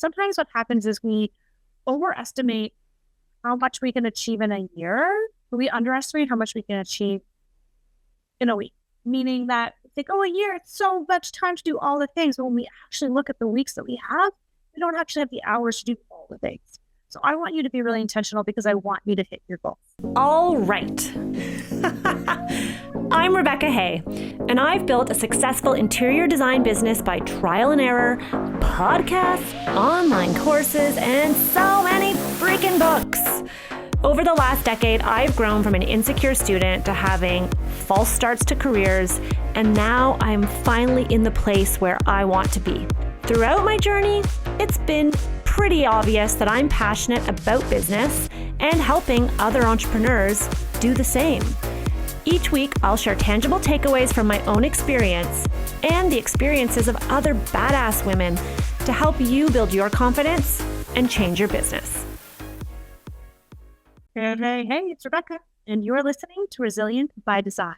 sometimes what happens is we overestimate how much we can achieve in a year, but we underestimate how much we can achieve in a week. Meaning that think, oh, a year, it's so much time to do all the things. But when we actually look at the weeks that we have, we don't actually have the hours to do all the things. So I want you to be really intentional because I want you to hit your goals. All right. I'm Rebecca Hay, and I've built a successful interior design business by trial and error, podcasts, online courses, and so many freaking books. Over the last decade, I've grown from an insecure student to having false starts to careers, and now I'm finally in the place where I want to be. Throughout my journey, it's been pretty obvious that I'm passionate about business and helping other entrepreneurs do the same. Each week, I'll share tangible takeaways from my own experience and the experiences of other badass women to help you build your confidence and change your business. Hey, it's Rebecca, and you're listening to Resilient by Design.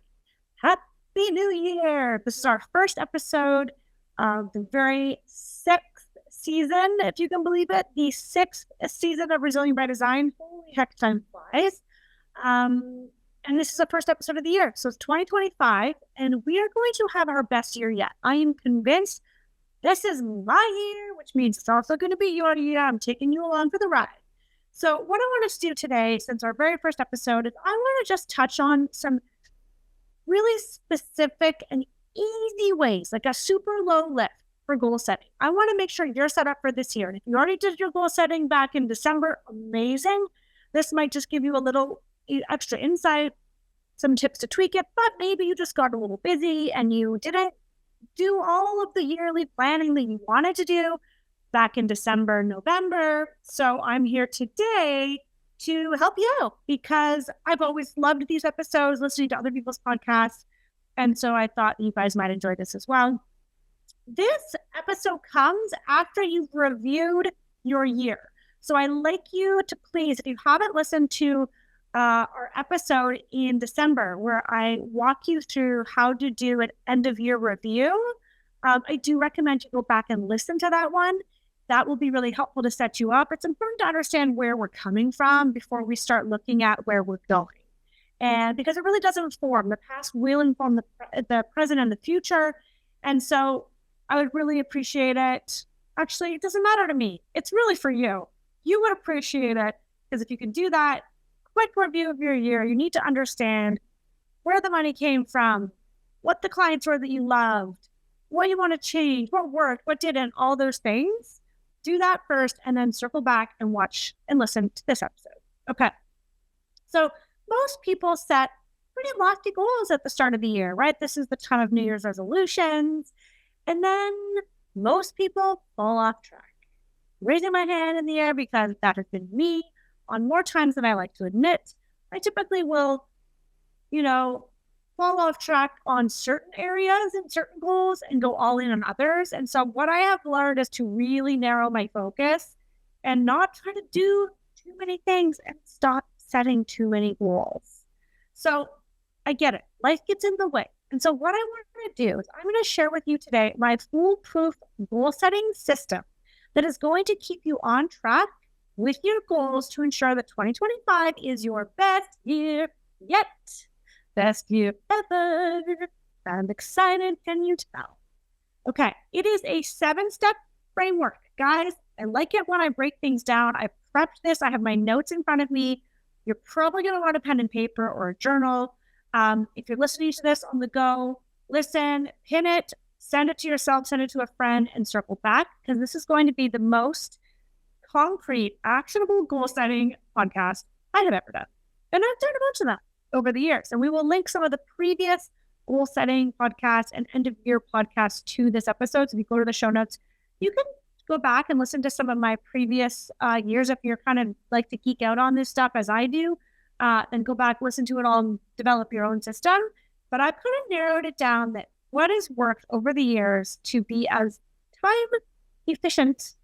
Happy New Year! This is our first episode of the very sixth season, if you can believe it, the sixth season of Resilient by Design. Holy heck, time flies. And this is the first episode of the year. So it's 2025, and we are going to have our best year yet. I am convinced this is my year, which means it's also going to be your year. I'm taking you along for the ride. So what I want us to do today, since our very first episode, is I want to just touch on some really specific and easy ways, like a super low lift for goal setting. I want to make sure you're set up for this year. And if you already did your goal setting back in December, amazing. This might just give you a little extra insight, some tips to tweak it, but maybe you just got a little busy and you didn't do all of the yearly planning that you wanted to do back in December, November. So I'm here today to help you out because I've always loved these episodes, listening to other people's podcasts. And so I thought you guys might enjoy this as well. This episode comes after you've reviewed your year. So I'd like you to please, if you haven't listened to our episode in December, where I walk you through how to do an end of year review, I do recommend you go back and listen to that one. That will be really helpful to set you up. It's important to understand where we're coming from before we start looking at where we're going. And because it really does inform, the past will inform the present and the future. And so I would really appreciate it. Actually, it doesn't matter to me. It's really for you. You would appreciate it because if you can do that, quick review of your year, you need to understand where the money came from, what the clients were that you loved, what you want to change, what worked, what didn't, all those things. Do that first and then circle back and watch and listen to this episode. Okay. So most people set pretty lofty goals at the start of the year, right? This is the time of New Year's resolutions. And then most people fall off track. Raising my hand in the air because that has been me on more times than I like to admit. I typically will, fall off track on certain areas and certain goals and go all in on others. And so what I have learned is to really narrow my focus and not try to do too many things and stop setting too many goals. So I get it. Life gets in the way. And so what I want to do is I'm going to share with you today my foolproof goal setting system that is going to keep you on track with your goals to ensure that 2025 is your best year yet. Best year ever. I'm excited. Can you tell? Okay. It is a 7-step framework. Guys, I like it when I break things down. I prepped this. I have my notes in front of me. You're probably going to want a pen and paper or a journal. If you're listening to this on the go, listen, pin it, send it to yourself, send it to a friend, and circle back because this is going to be the most concrete, actionable goal setting podcast I have ever done. And I've done a bunch of them over the years. And we will link some of the previous goal setting podcasts and end of year podcasts to this episode. So if you go to the show notes, you can go back and listen to some of my previous years if you're kind of like to geek out on this stuff as I do. Then go back, listen to it all, and develop your own system. But I've kind of narrowed it down that what has worked over the years to be as time efficient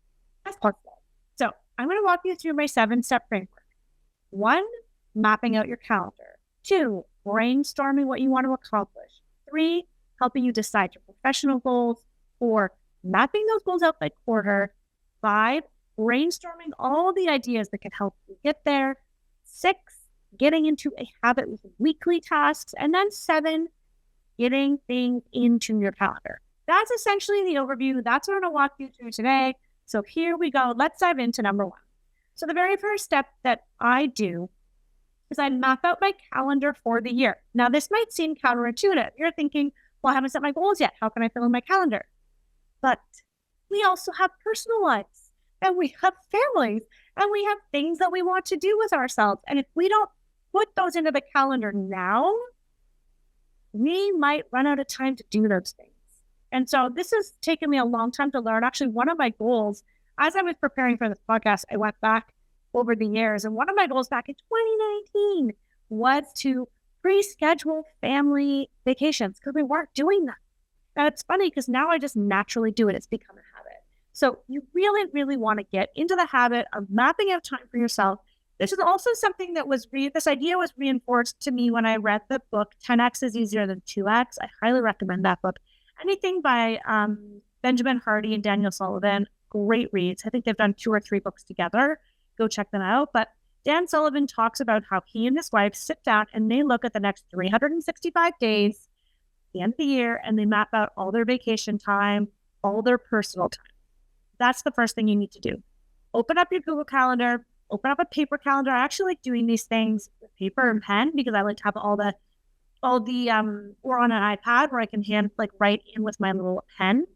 as possible. So I'm going to walk you through my 7-step framework. 1, mapping out your calendar. 2, brainstorming what you want to accomplish. 3, helping you decide your professional goals. 4, mapping those goals out by quarter. 5, brainstorming all the ideas that can help you get there. 6, getting into a habit with weekly tasks. And then 7, getting things into your calendar. That's essentially the overview. That's what I'm going to walk you through today. So here we go. Let's dive into number 1. So the very first step that I do is I map out my calendar for the year. Now, this might seem counterintuitive. You're thinking, well, I haven't set my goals yet. How can I fill in my calendar? But we also have personal lives, and we have families, and we have things that we want to do with ourselves. And if we don't put those into the calendar now, we might run out of time to do those things. And so this has taken me a long time to learn. Actually, one of my goals, as I was preparing for this podcast, I went back over the years. And one of my goals back in 2019 was to pre-schedule family vacations because we weren't doing that. And it's funny because now I just naturally do it. It's become a habit. So you really, really want to get into the habit of mapping out time for yourself. This is also something that this idea was reinforced to me when I read the book 10X is Easier Than 2X. I highly recommend that book. Anything by Benjamin Hardy and Daniel Sullivan, great reads. I think they've done 2 or 3 books together. Go check them out. But Dan Sullivan talks about how he and his wife sit down and they look at the next 365 days, at the end of the year, and they map out all their vacation time, all their personal time. That's the first thing you need to do. Open up your Google Calendar, open up a paper calendar. I actually like doing these things with paper and pen because I like to have all the or on an iPad where I can write in with my little pen.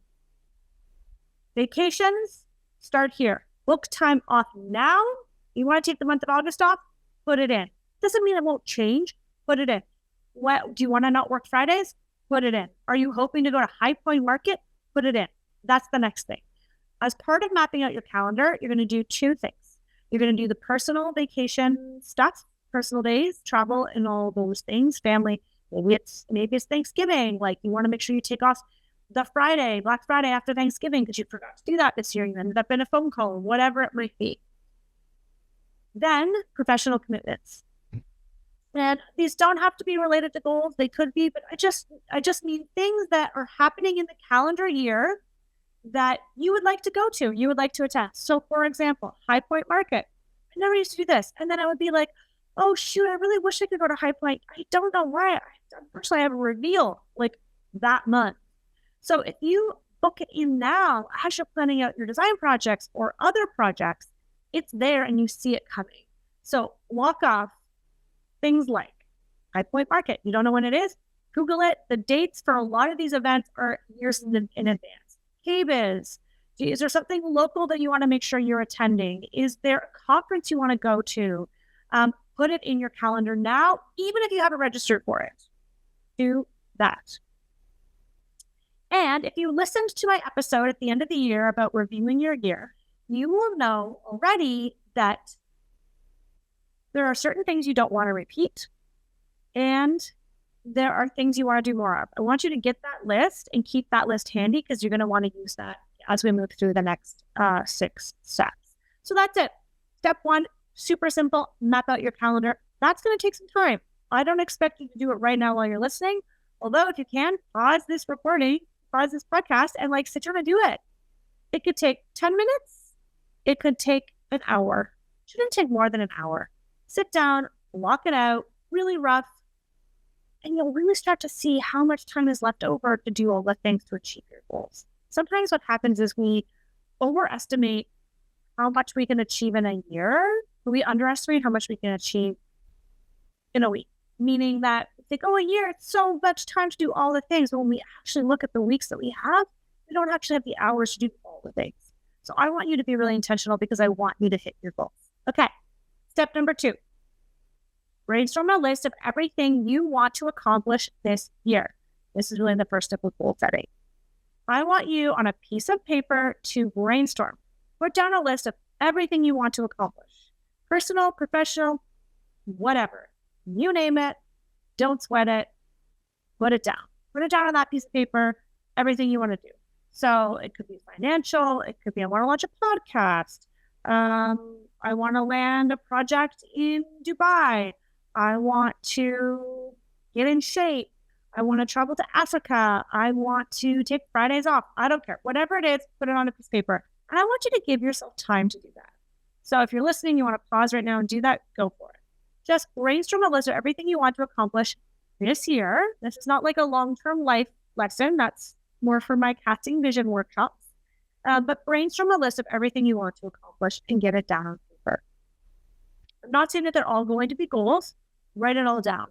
Vacations, start here. Book time off now. You want to take the month of August off? Put it in. Doesn't mean it won't change. Put it in. What do you want to not work Fridays? Put it in. Are you hoping to go to High Point Market? Put it in. That's the next thing. As part of mapping out your calendar, you're going to do 2 things. You're going to do the personal vacation stuff, personal days, travel, and all those things, family. Maybe it's Thanksgiving. Like you want to make sure you take off the Black Friday after Thanksgiving because you forgot to do that this year. You ended up in a phone call, whatever it might be. Then professional commitments. And these don't have to be related to goals. They could be, but I just mean things that are happening in the calendar year that you would like to go to, you would like to attend. So for example, High Point Market. I never used to do this. And then I would be like, oh shoot, I really wish I could go to High Point. I don't know why. Unfortunately, I have a reveal like that month. So if you book it in now, as you're planning out your design projects or other projects, it's there and you see it coming. So walk off things like High Point Market. You don't know when it is? Google it. The dates for a lot of these events are years in advance. KBIS. Is there something local that you want to make sure you're attending? Is there a conference you want to go to? Put it in your calendar now, even if you haven't registered for it. Do that. And if you listened to my episode at the end of the year about reviewing your year, you will know already that there are certain things you don't want to repeat, and there are things you want to do more of. I want you to get that list and keep that list handy because you're going to want to use that as we move through the next 6 steps. So that's it. Step 1, super simple, map out your calendar. That's going to take some time. I don't expect you to do it right now while you're listening. Although if you can, pause this recording, pause this podcast, and sit down and do it. It could take 10 minutes. It could take an hour. It shouldn't take more than an hour. Sit down, block it out, really rough, and you'll really start to see how much time is left over to do all the things to achieve your goals. Sometimes what happens is we overestimate how much we can achieve in a year, but we underestimate how much we can achieve in a week. Meaning that if they go a year, it's so much time to do all the things. But when we actually look at the weeks that we have, we don't actually have the hours to do all the things. So I want you to be really intentional because I want you to hit your goals. Okay. Step number 2, brainstorm a list of everything you want to accomplish this year. This is really the first step with goal setting. I want you on a piece of paper to brainstorm. Put down a list of everything you want to accomplish. Personal, professional, whatever. You name it. Don't sweat it. Put it down. Put it down on that piece of paper, everything you want to do. So it could be financial. It could be I want to launch a podcast. I want to land a project in Dubai. I want to get in shape. I want to travel to Africa. I want to take Fridays off. I don't care. Whatever it is, put it on a piece of paper. And I want you to give yourself time to do that. So if you're listening, you want to pause right now and do that, go for it. Just brainstorm a list of everything you want to accomplish this year. This is not like a long-term life lesson. That's more for my casting vision workshops. But brainstorm a list of everything you want to accomplish and get it down on paper. I'm not saying that they're all going to be goals. Write it all down.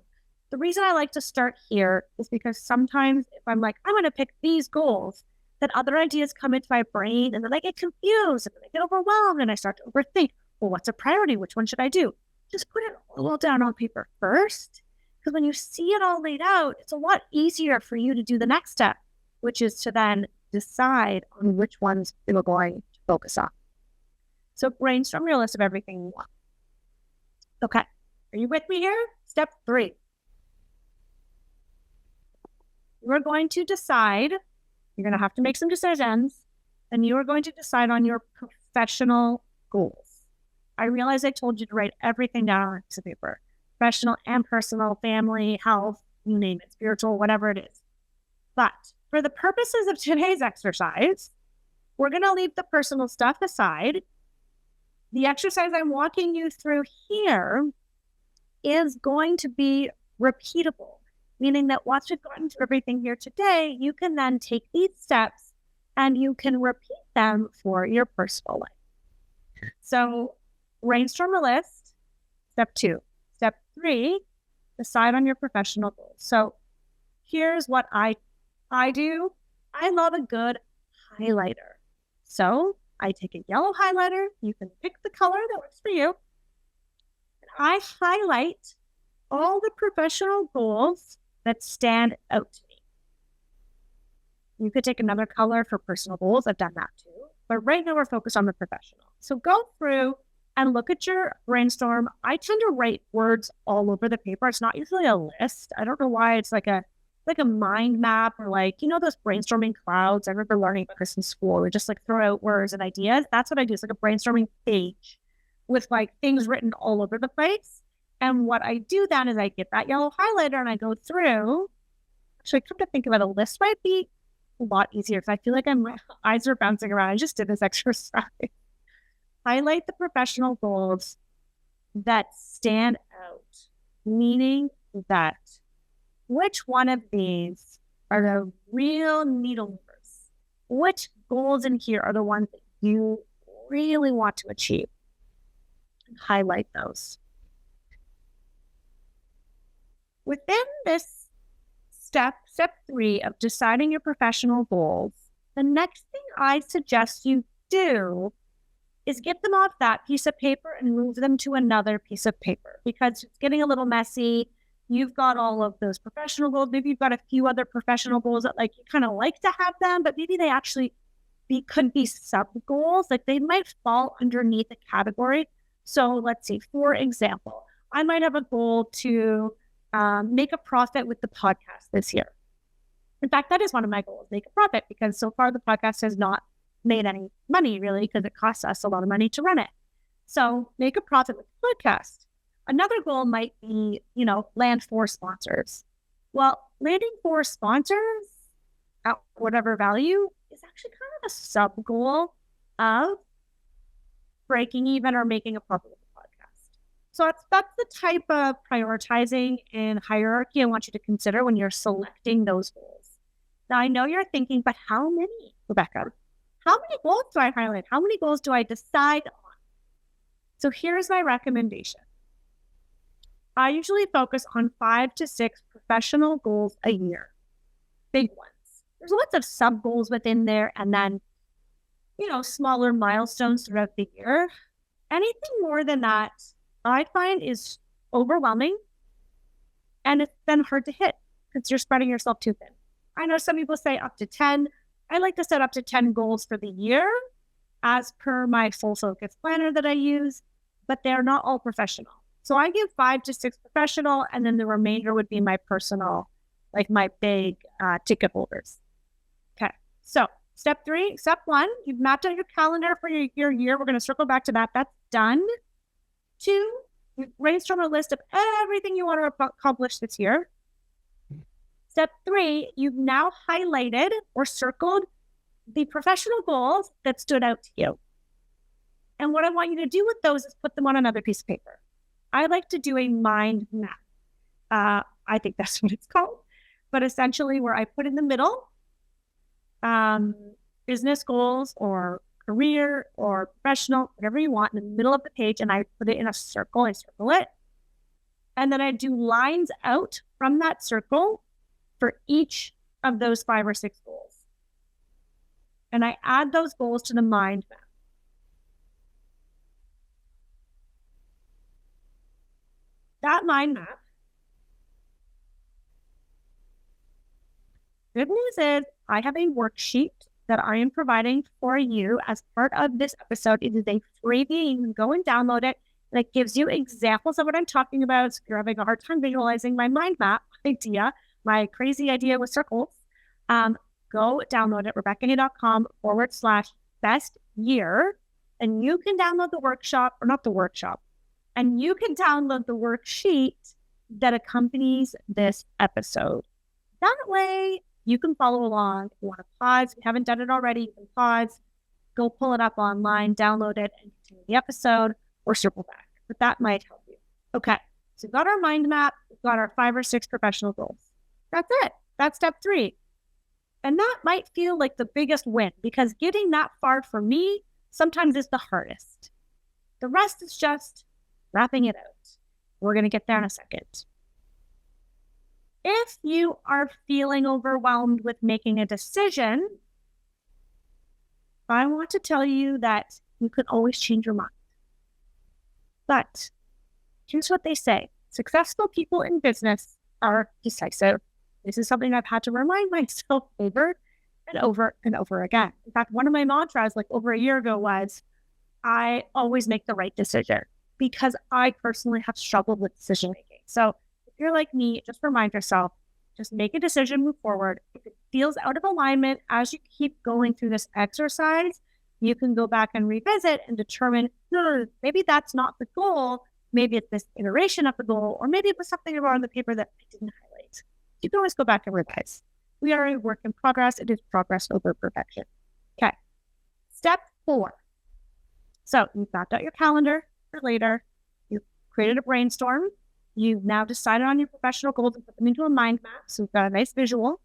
The reason I like to start here is because sometimes if I'm like, I'm going to pick these goals, then other ideas come into my brain and then I get confused and then I get overwhelmed and I start to overthink. Well, what's a priority? Which one should I do? Just put it all down on paper first. Because when you see it all laid out, it's a lot easier for you to do the next step, which is to then decide on which ones you're going to focus on. So brainstorm your list of everything you want. Okay. Are you with me here? Step 3. You're going to decide, you're going to have to make some decisions, and you are going to decide on your professional goals. I realize I told you to write everything down on a piece of paper. Professional and personal, family, health, you name it, spiritual, whatever it is. But for the purposes of today's exercise, we're going to leave the personal stuff aside. The exercise I'm walking you through here is going to be repeatable, meaning that once we've gotten through everything here today, you can then take these steps and you can repeat them for your personal life. So brainstorm a list, step 2. Step 3, decide on your professional goals. So here's what I do. I love a good highlighter. So I take a yellow highlighter. You can pick the color that works for you. And I highlight all the professional goals that stand out to me. You could take another color for personal goals. I've done that too. But right now we're focused on the professional. So go through and look at your brainstorm. I tend to write words all over the paper. It's not usually a list. I don't know why. It's like a mind map or like, you know, those brainstorming clouds. I remember learning about this in school. We just like throw out words and ideas. That's what I do. It's like a brainstorming page with like things written all over the place. And what I do then is I get that yellow highlighter and I go through. Actually, come to think of it, a list might be a lot easier because I feel like my eyes are bouncing around. I just did this exercise. Highlight the professional goals that stand out, meaning that which one of these are the real needle movers? Which goals in here are the ones that you really want to achieve? Highlight those. Within this step 3 of deciding your professional goals, the next thing I suggest you do is get them off that piece of paper and move them to another piece of paper because it's getting a little messy. You've got all of those professional goals. Maybe you've got a few other professional goals that like you kind of like to have them, but maybe they actually could be sub goals. Like they might fall underneath a category. So let's see, for example, I might have a goal to make a profit with the podcast this year. In fact, that is one of my goals, make a profit, because so far the podcast has not made any money really because it costs us a lot of money to run it. So make a profit with the podcast. Another goal might be, land 4 sponsors. Well, landing 4 sponsors at whatever value is actually kind of a sub goal of breaking even or making a profit with the podcast. So that's the type of prioritizing and hierarchy I want you to consider when you're selecting those goals. Now, I know you're thinking, but how many, Rebecca? How many goals do I highlight? How many goals do I decide on? So here's my recommendation. I usually focus on 5 to 6 professional goals a year. Big ones. There's lots of sub goals within there and then, smaller milestones throughout the year. Anything more than that, I find is overwhelming and it's then hard to hit because you're spreading yourself too thin. I know some people say up to 10. I like to set up to 10 goals for the year as per my full focus planner that I use, but they're not all professional. So I give 5 to 6 professional, and then the remainder would be my personal, like my big ticket holders. Okay. So step 1, you've mapped out your calendar for your year. We're going to circle back to that. That's done. 2, you brainstorm a list of everything you want to accomplish this year. Step 3, you've now highlighted or circled the professional goals that stood out to you. And what I want you to do with those is put them on another piece of paper. I like to do a mind map. I think that's what it's called. But essentially where I put in the middle, business goals or career or professional, whatever you want, in the middle of the page, and I put it in a circle. I circle it. And then I do lines out from that circle for each of those 5 or 6 goals. And I add those goals to the mind map. That mind map, good news is I have a worksheet that I am providing for you as part of this episode. It is a freebie. You can go and download it. And it gives you examples of what I'm talking about. So if you're having a hard time visualizing my mind map idea, my crazy idea with circles, go download it, RebeccaHay.com/best year. And you can download the workshop, or not the workshop, and you can download the worksheet that accompanies this episode. That way, you can follow along. If you want to pause, if you haven't done it already, you can pause, go pull it up online, download it, and continue the episode, or circle back. But that might help you. Okay, so we've got our mind map, we've got our 5 or 6 professional goals. That's it. That's step 3. And that might feel like the biggest win, because getting that far for me sometimes is the hardest. The rest is just wrapping it out. We're going to get there in a second. If you are feeling overwhelmed with making a decision, I want to tell you that you can always change your mind. But here's what they say. Successful people in business are decisive. This is something I've had to remind myself over and over and over again. In fact, one of my mantras like over a year ago was, I always make the right decision, because I personally have struggled with decision making. So if you're like me, just remind yourself, just make a decision, move forward. If it feels out of alignment as you keep going through this exercise, you can go back and revisit and determine, maybe that's not the goal. Maybe it's this iteration of the goal, or maybe it was something I wrote on the paper that I didn't highlight. You can always go back and revise. We are a work in progress. It is progress over perfection. Okay. Step 4. So you've mapped out your calendar for later. You've created a brainstorm. You've now decided on your professional goals and put them into a mind map. So we've got a nice visual.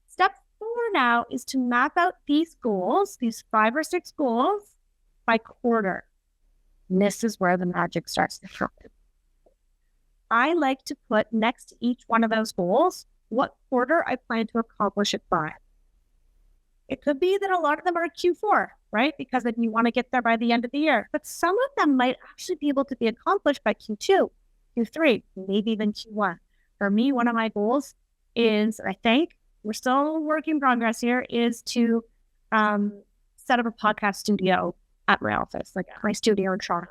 Step 4 now is to map out these goals, these 5 or 6 goals, by quarter. And this is where the magic starts to happen. I like to put next to each one of those goals what quarter I plan to accomplish it by. It could be that a lot of them are Q4, right? Because then you want to get there by the end of the year. But some of them might actually be able to be accomplished by Q2, Q3, maybe even Q1. For me, one of my goals is, I think, we're still work in progress here, is to set up a podcast studio at my office, like at my studio in Toronto.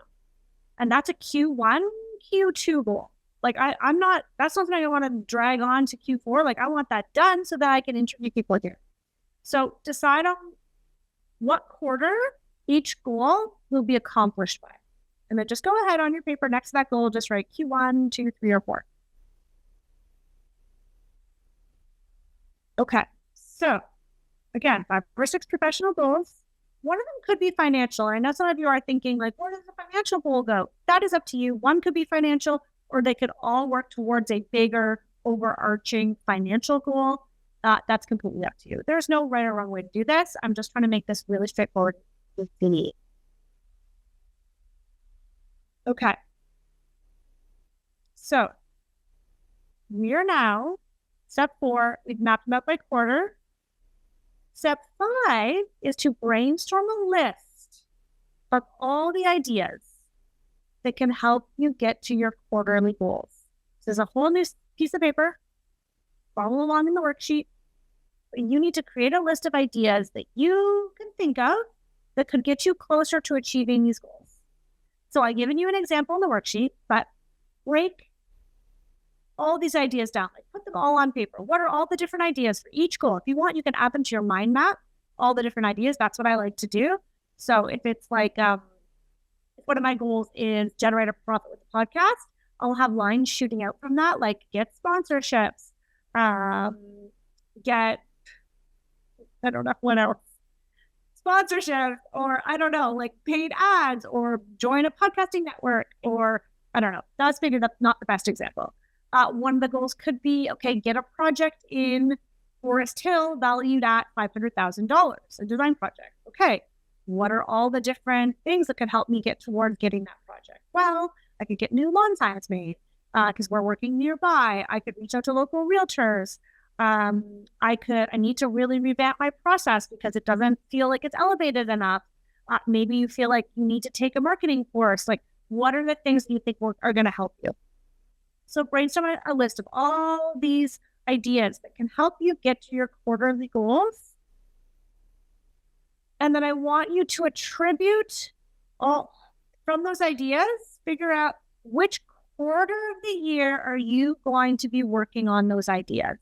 And that's a Q1, Q2 goal. Like I'm not, that's something I want to drag on to Q4. Like I want that done so that I can interview people here. So decide on what quarter each goal will be accomplished by. And then just go ahead on your paper next to that goal, just write Q1, 2, 3, or 4. Okay. So again, 5 or 6 professional goals. One of them could be financial. I know some of you are thinking like, where does the financial goal go? That is up to you. One could be financial, or they could all work towards a bigger overarching financial goal. That's completely up to you. There's no right or wrong way to do this. I'm just trying to make this really straightforward. Okay. So we are now, step 4, we've mapped them out by quarter. Step 5 is to brainstorm a list of all the ideas that can help you get to your quarterly goals. So there's a whole new piece of paper. Follow along in the worksheet. You need to create a list of ideas that you can think of that could get you closer to achieving these goals. So I've given you an example in the worksheet, but break all these ideas down. Like put them all on paper. What are all the different ideas for each goal? If you want, you can add them to your mind map, all the different ideas. That's what I like to do. So if it's like, if one of my goals is generate a profit with the podcast, I'll have lines shooting out from that, like get sponsorships, get, I don't know what else. sponsorship, or I don't know, like paid ads, or join a podcasting network, or I don't know. That's maybe not the best example. One of the goals could be, okay, get a project in Forest Hill valued at $500,000, a design project. Okay, what are all the different things that could help me get towards getting that project? Well, I could get new lawn signs made because we're working nearby. I could reach out to local realtors. I need to really revamp my process because it doesn't feel like it's elevated enough. Maybe you feel like you need to take a marketing course. Like, what are the things that you think are going to help you? So brainstorm a list of all these ideas that can help you get to your quarterly goals. And then I want you to attribute all from those ideas, figure out which quarter of the year are you going to be working on those ideas.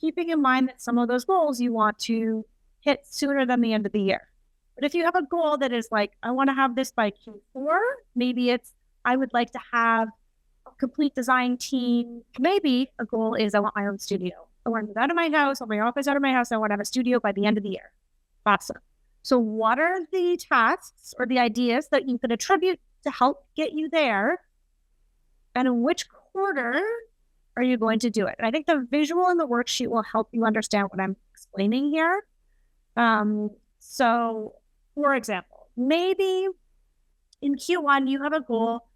Keeping in mind that some of those goals you want to hit sooner than the end of the year. But if you have a goal that is like, I want to have this by Q4, maybe it's, I would like to have a complete design team. Maybe a goal is, I want my own studio. I want to move out of my house, I want my office out of my house. I want to have a studio by the end of the year. Awesome. So what are the tasks or the ideas that you could attribute to help get you there? And in which quarter are you going to do it? And I think the visual in the worksheet will help you understand what I'm explaining here. So, for example, maybe in Q1, you have a goal.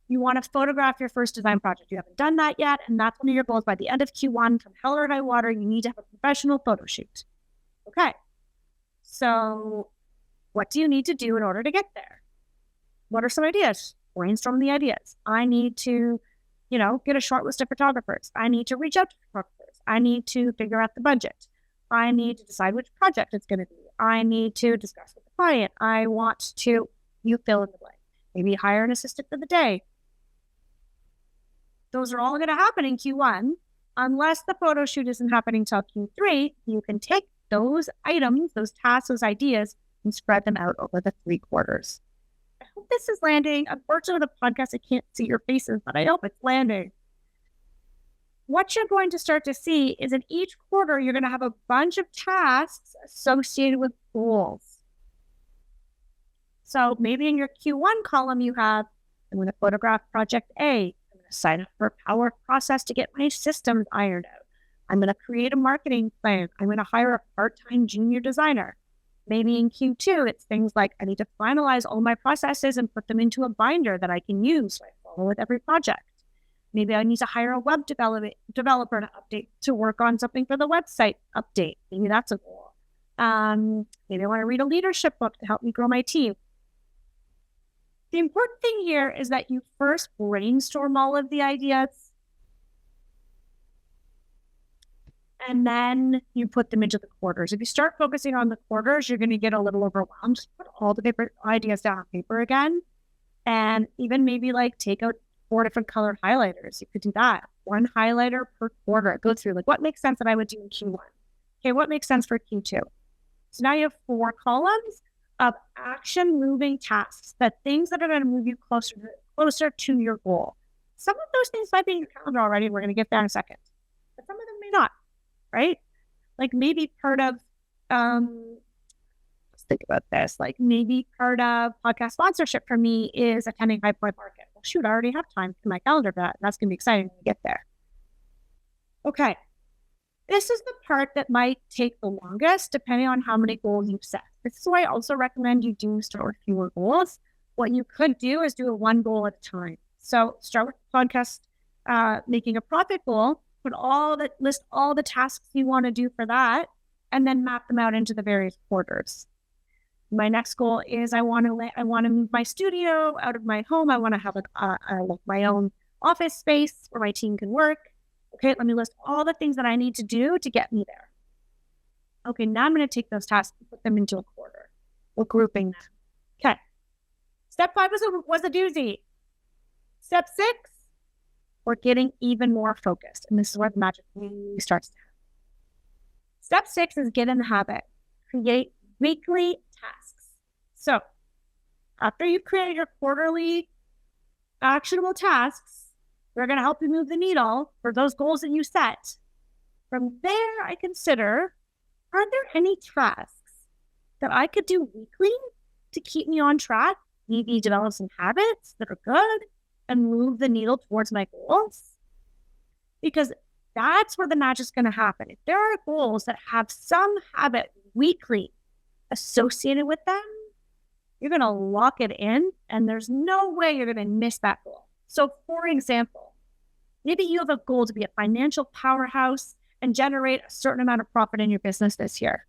You want to photograph your first design project. You haven't done that yet. And that's one of your goals. By the end of Q1, from hell or high water, you need to have a professional photo shoot. Okay. So what do you need to do in order to get there? What are some ideas? Brainstorm the ideas. I need to, get a short list of photographers. I need to reach out to photographers. I need to figure out the budget. I need to decide which project it's going to be. I need to discuss with the client. I want to, you fill in the blank. Maybe hire an assistant for the day. Those are all going to happen in Q1. Unless the photo shoot isn't happening till Q3, you can take those items, those tasks, those ideas, and spread them out over the 3 quarters. I hope this is landing. Unfortunately, the podcast, I can't see your faces, but I hope it's landing. What you're going to start to see is in each quarter, you're going to have a bunch of tasks associated with goals. So maybe in your Q1 column, you have, I'm going to photograph project A. I'm going to sign up for a power process to get my systems ironed out. I'm going to create a marketing plan. I'm going to hire a part-time junior designer. Maybe in Q2, it's things like I need to finalize all my processes and put them into a binder that I can use so I follow with every project. Maybe I need to hire a web developer to work on something for the website update. Maybe that's a goal. Maybe I want to read a leadership book to help me grow my team. The important thing here is that you first brainstorm all of the ideas, and then you put them into the quarters. If you start focusing on the quarters, you're going to get a little overwhelmed. Just put all the different ideas down on paper again. And even maybe take out 4 different colored highlighters. You could do that. 1 highlighter per quarter. Go through what makes sense that I would do in Q1. Okay, what makes sense for Q2? So now you have 4 columns of action moving tasks, things that are going to move you closer to your goal. Some of those things might be in your calendar already. We're going to get there in a second. But some of them may not. Right? Maybe part of, let's think about this. Maybe part of podcast sponsorship for me is attending High Point Market. Well, shoot, I already have time in my calendar for that. That's going to be exciting when we get there. Okay. This is the part that might take the longest, depending on how many goals you've set. This is why I also recommend you do start with fewer goals. What you could do is do a 1 goal at a time. So start with podcast, making a profit goal. List all the tasks you want to do for that, and then map them out into the various quarters. My next goal is I want to move my studio out of my home. I want to have my own office space where my team can work. Okay, let me list all the things that I need to do to get me there. Okay, now I'm going to take those tasks and put them into a quarter. We're grouping them. Okay. Step 5 was a doozy. Step 6. We're getting even more focused. And this is where the magic really starts to happen. Step 6 is get in the habit. Create weekly tasks. So after you create your quarterly actionable tasks, they're going to help you move the needle for those goals that you set. From there, I consider, are there any tasks that I could do weekly to keep me on track, maybe develop some habits that are good and move the needle towards my goals. Because that's where the magic's going to happen. If there are goals that have some habit weekly associated with them, you're going to lock it in and there's no way you're going to miss that goal. So for example, maybe you have a goal to be a financial powerhouse and generate a certain amount of profit in your business this year.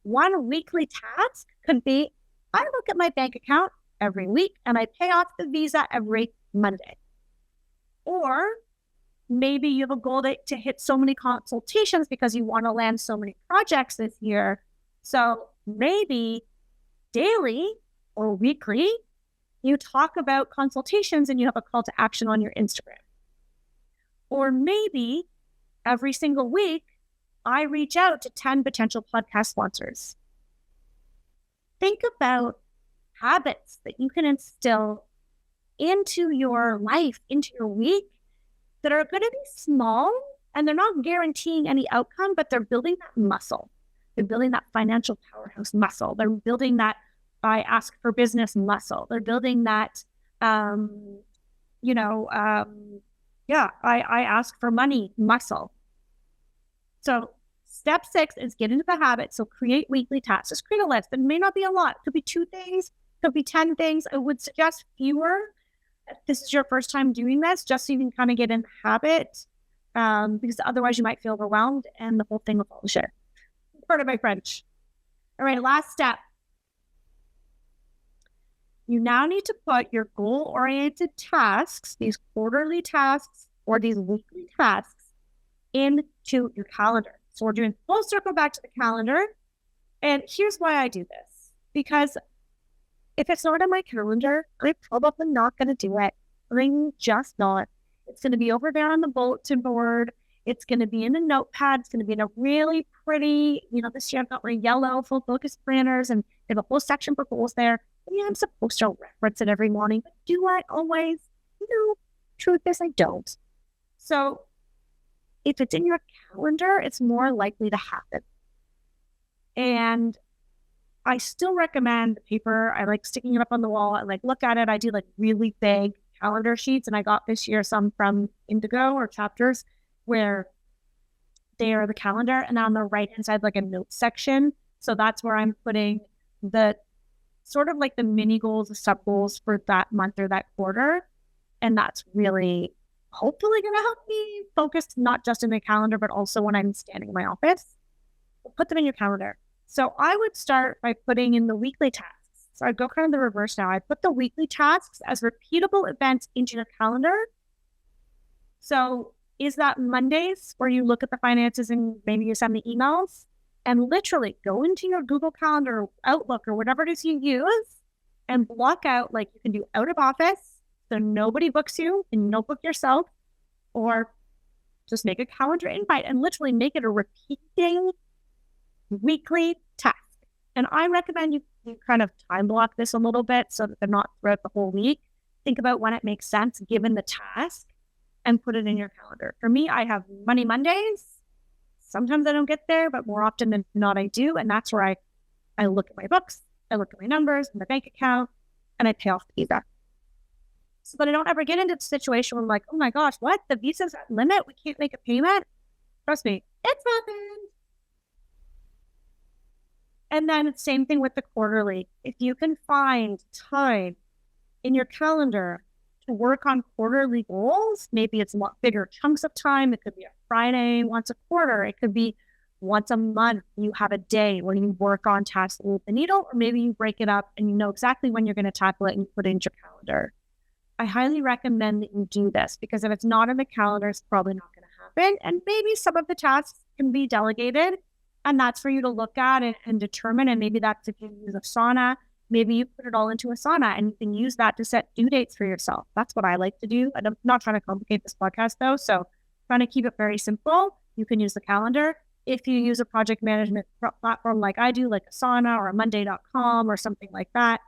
One weekly task could be, I look at my bank account every week and I pay off the Visa every Monday. Or maybe you have a goal to hit so many consultations because you want to land so many projects this year. So maybe daily or weekly, you talk about consultations and you have a call to action on your Instagram. Or maybe every single week, I reach out to 10 potential podcast sponsors. Think about habits that you can instill into your life, into your week, that are going to be small and they're not guaranteeing any outcome, but they're building that muscle. They're building that financial powerhouse muscle. They're building that I ask for business muscle. They're building that, I ask for money muscle. So step 6 is get into the habit. So create weekly tasks. Just create a list. It may not be a lot. It could be 2 things. It could be 10 things. I would suggest fewer. If this is your first time doing this, just so you can kind of get in the habit, because otherwise you might feel overwhelmed and the whole thing will fall to shit. Part of my French. All right, last step. You now need to put your goal-oriented tasks, these quarterly tasks or these weekly tasks, into your calendar. So we're doing full circle back to the calendar. And here's why I do this. Because if it's not on my calendar, I'm probably not going to do it. I'm just not. It's going to be over there on the bulletin board. It's going to be in a notepad. It's going to be in a really pretty, this year I've got my yellow full focus planners and I have a whole section for goals there. Yeah, I'm supposed to reference it every morning, but do I always? Truth is I don't. So if it's in your calendar, it's more likely to happen. And I still recommend the paper. I like sticking it up on the wall. I like look at it. I do like really big calendar sheets. And I got this year some from Indigo or Chapters where they are the calendar. And on the right-hand side, like a notes section. So that's where I'm putting the sort of like the mini goals, the sub goals for that month or that quarter. And that's really hopefully going to help me focus not just in the calendar, but also when I'm standing in my office. Put them in your calendar. So I would start by putting in the weekly tasks. So I'd go kind of the reverse now. I put the weekly tasks as repeatable events into your calendar. So is that Mondays where you look at the finances and maybe you send the emails? And literally go into your Google Calendar, or Outlook, or whatever it is you use and block out, like you can do out of office so nobody books you and you don't book yourself, or just make a calendar invite and literally make it a repeating weekly task. And I recommend you kind of time block this a little bit so that they're not throughout the whole week. Think about when it makes sense given the task and put it in your calendar. For me, I have Money Mondays. Sometimes I don't get there, but more often than not I do. And that's where I look at my books, I look at my numbers, my bank account, and I pay off the Visa. So that I don't ever get into the situation where I'm like, oh my gosh, what? The Visa's at limit? We can't make a payment? Trust me, it's happened. And then it's same thing with the quarterly. If you can find time in your calendar to work on quarterly goals, maybe it's bigger chunks of time. It could be a Friday once a quarter. It could be once a month. You have a day where you work on tasks that move the needle, or maybe you break it up and you know exactly when you're going to tackle it and you put it into your calendar. I highly recommend that you do this because if it's not in the calendar, it's probably not going to happen. And maybe some of the tasks can be delegated, and that's for you to look at and determine. And maybe that's if you use Asana, maybe you put it all into Asana and you can use that to set due dates for yourself. That's what I like to do. I'm not trying to complicate this podcast though. So trying to keep it very simple. You can use the calendar. If you use a project management platform like I do, like Asana or a Monday.com or something like that,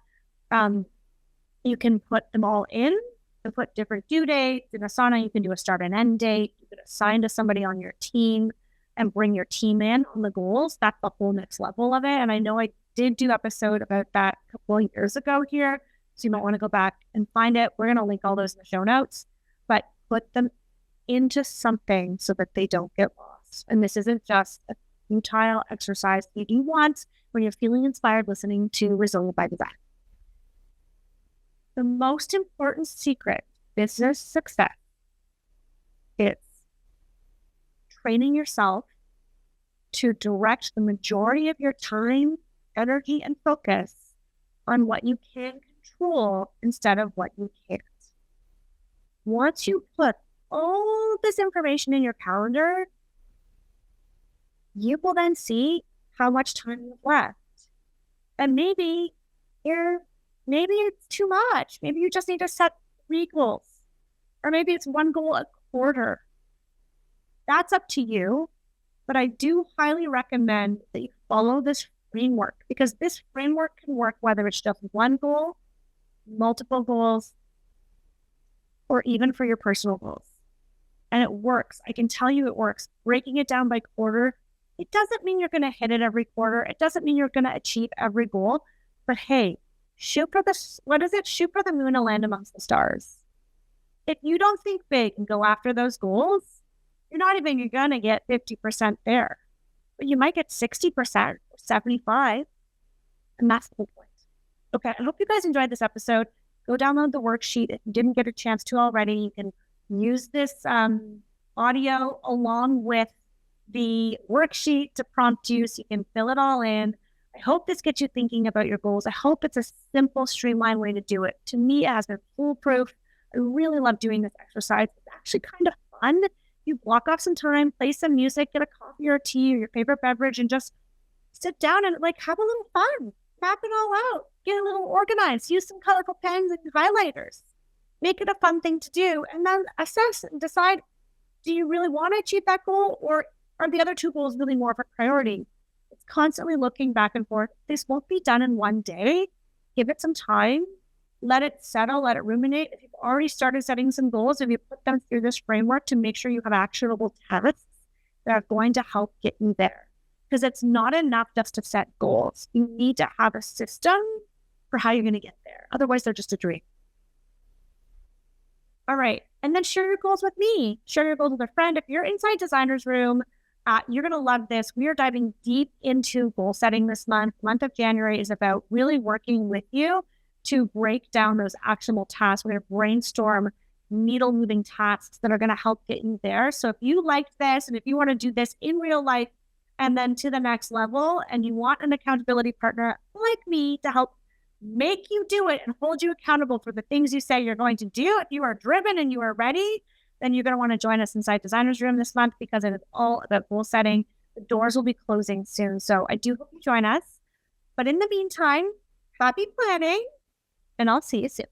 you can put them all in to put different due dates. In Asana, you can do a start and end date. You can assign to somebody on your team and bring your team in on the goals. That's the whole next level of it. And I know I did do an episode about that a couple of years ago here. So you might want to go back and find it. We're going to link all those in the show notes, but put them into something so that they don't get lost. And this isn't just a futile exercise that you want when you're feeling inspired listening to Resilient by Design. The most important secret to business success is training yourself to direct the majority of your time, energy, and focus on what you can control instead of what you can't. Once you put all this information in your calendar, you will then see how much time you've left. And maybe it's too much. Maybe you just need to set 3 goals. Or maybe it's 1 goal a quarter. That's up to you. But I do highly recommend that you follow this framework, because this framework can work whether it's just 1 goal, multiple goals, or even for your personal goals. And it works. I can tell you it works. Breaking it down by quarter, it doesn't mean you're going to hit it every quarter. It doesn't mean you're going to achieve every goal. But hey, shoot for the moon and land amongst the stars. If you don't think big and go after those goals, you're not even going to get 50% there. But you might get 60% or 75%. And that's the whole point. Okay, I hope you guys enjoyed this episode. Go download the worksheet if you didn't get a chance to already. You can use this audio along with the worksheet to prompt you so you can fill it all in. I hope this gets you thinking about your goals. I hope it's a simple, streamlined way to do it. To me, it has been foolproof. I really love doing this exercise. It's actually kind of fun. You block off some time, play some music, get a coffee or a tea or your favorite beverage, and just sit down and have a little fun. Map it all out. Get a little organized. Use some colorful pens and highlighters. Make it a fun thing to do, and then assess and decide, do you really want to achieve that goal, or are the other 2 goals really more of a priority? It's constantly looking back and forth. This won't be done in one day. Give it some time. Let it settle. Let it ruminate. If you've already started setting some goals, if you put them through this framework to make sure you have actionable tasks that are going to help get you there. Because it's not enough just to set goals. You need to have a system for how you're going to get there. Otherwise, they're just a dream. All right. And then share your goals with me. Share your goals with a friend. If you're inside Designer's Room, you're going to love this. We are diving deep into goal setting this month. The month of January is about really working with you to break down those actionable tasks. We're going to brainstorm needle-moving tasks that are going to help get you there. So if you liked this and if you want to do this in real life and then to the next level, and you want an accountability partner like me to help make you do it and hold you accountable for the things you say you're going to do, if you are driven and you are ready, then you're going to want to join us inside Designer's Room this month, because it is all about goal setting. The doors will be closing soon. So I do hope you join us. But in the meantime, happy planning, and I'll see you soon.